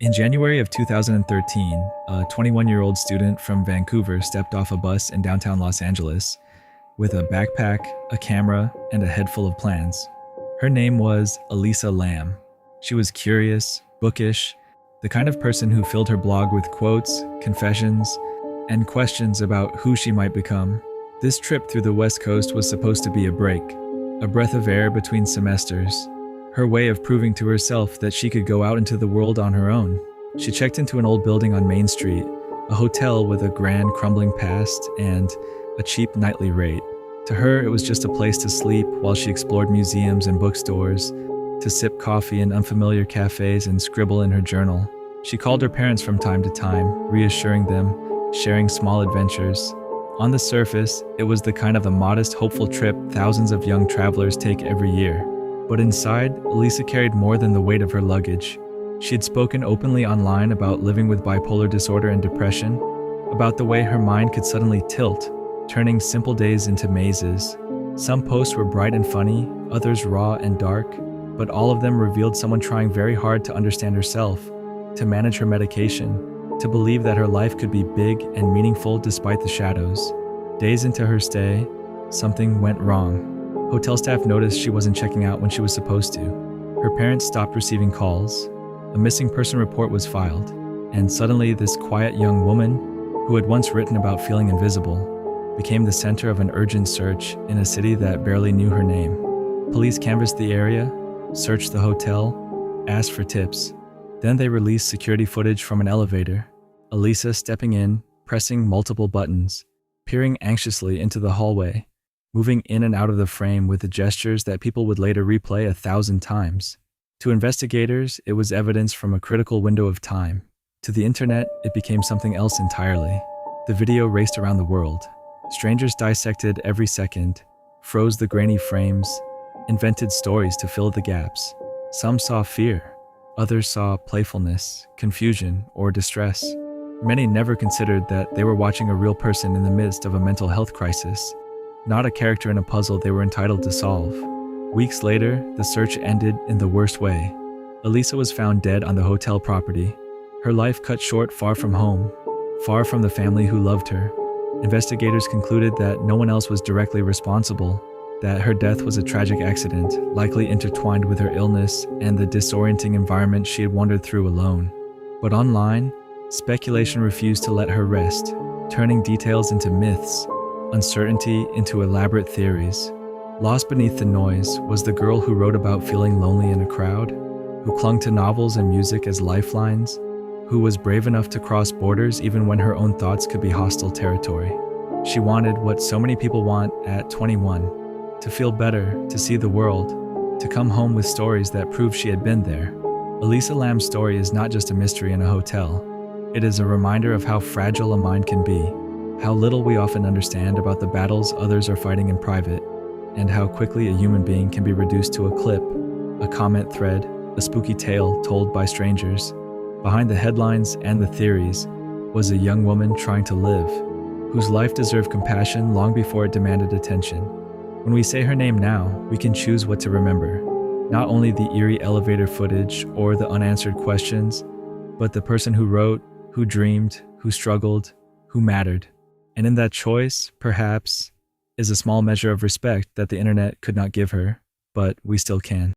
In January of 2013, a 21-year-old student from Vancouver stepped off a bus in downtown Los Angeles with a backpack, a camera, and a head full of plans. Her name was Elisa Lam. She was curious, bookish, the kind of person who filled her blog with quotes, confessions, and questions about who she might become. This trip through the West Coast was supposed to be a break, a breath of air between semesters, her way of proving to herself that she could go out into the world on her own. She checked into an old building on Main Street, a hotel with a grand crumbling past and a cheap nightly rate. To her, it was just a place to sleep while she explored museums and bookstores, to sip coffee in unfamiliar cafes and scribble in her journal. She called her parents from time to time, reassuring them, sharing small adventures. On the surface, it was the kind of a modest, hopeful trip thousands of young travelers take every year. But inside, Elisa carried more than the weight of her luggage. She had spoken openly online about living with bipolar disorder and depression, about the way her mind could suddenly tilt, turning simple days into mazes. Some posts were bright and funny, others raw and dark, but all of them revealed someone trying very hard to understand herself, to manage her medication, to believe that her life could be big and meaningful despite the shadows. Days into her stay, something went wrong. Hotel staff noticed she wasn't checking out when she was supposed to. Her parents stopped receiving calls. A missing person report was filed. And suddenly this quiet young woman, who had once written about feeling invisible, became the center of an urgent search in a city that barely knew her name. Police canvassed the area, searched the hotel, asked for tips. Then they released security footage from an elevator. Elisa stepping in, pressing multiple buttons, peering anxiously into the hallway, moving in and out of the frame with the gestures that people would later replay 1,000 times. To investigators, it was evidence from a critical window of time. To the internet, it became something else entirely. The video raced around the world. Strangers dissected every second, froze the grainy frames, invented stories to fill the gaps. Some saw fear, others saw playfulness, confusion, or distress. Many never considered that they were watching a real person in the midst of a mental health crisis, not a character in a puzzle they were entitled to solve. Weeks later, the search ended in the worst way. Elisa was found dead on the hotel property, her life cut short far from home, far from the family who loved her. Investigators concluded that no one else was directly responsible, that her death was a tragic accident, likely intertwined with her illness and the disorienting environment she had wandered through alone. But online, speculation refused to let her rest, turning details into myths, uncertainty into elaborate theories. Lost beneath the noise was the girl who wrote about feeling lonely in a crowd, who clung to novels and music as lifelines, who was brave enough to cross borders even when her own thoughts could be hostile territory. She wanted what so many people want at 21, to feel better, to see the world, to come home with stories that proved she had been there. Elisa Lam's story is not just a mystery in a hotel. It is a reminder of how fragile a mind can be, how little we often understand about the battles others are fighting in private, and how quickly a human being can be reduced to a clip, a comment thread, a spooky tale told by strangers. Behind the headlines and the theories was a young woman trying to live, whose life deserved compassion long before it demanded attention. When we say her name now, we can choose what to remember, not only the eerie elevator footage or the unanswered questions, but the person who wrote, who dreamed, who struggled, who mattered. And in that choice, perhaps, is a small measure of respect that the internet could not give her, but we still can.